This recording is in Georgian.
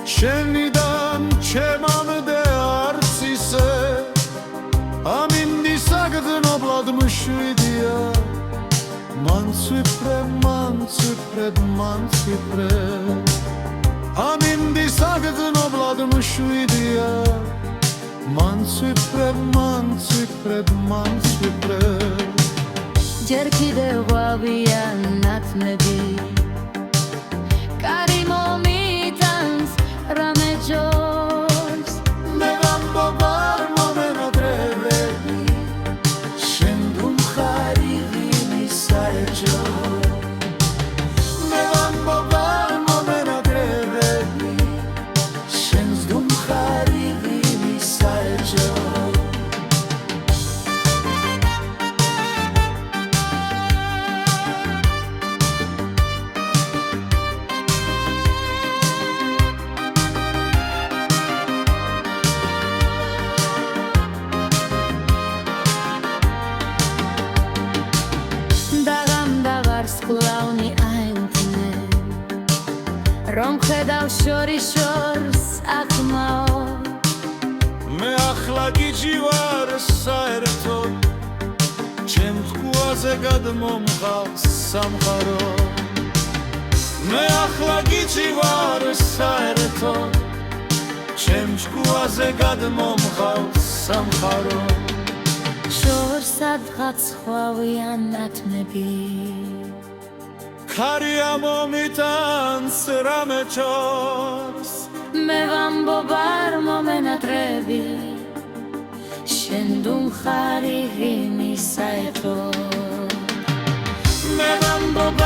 შენიდან ჩემამდე არც ისე ამინდი საგრძნობლად მშვიდია მანცვიფრე ამინდი საგრძნობლად მშვიდია მანცვიფრე ჯერ კიდევ ღვავია ნათმები კარი მომიტანს რამე ჯობს მე ვამბობ მომენადრევები შენ დუმხარი ვინი საერთო მე ვამბობ მომენადრევები შენ დუმხარი ვინი საერთო სკლავნი აინთნე რომ ხედავ შორის შორს ახმაო მე ახლა გიჯი ვარ საერთოდ ჩემ ხუაზე გადმომყავს სამყარო მე ახლა გიჯი ვარ საერთოდ ჩემ ხუაზე გადმომყავს სამყარო შორს სადღაც ხვავია ნათმები ქარია მომიტანს რამე ჯობს მე ვამბობ არ მომენატრები შენ დუმხარი ვინი საერთო მე ვამბობ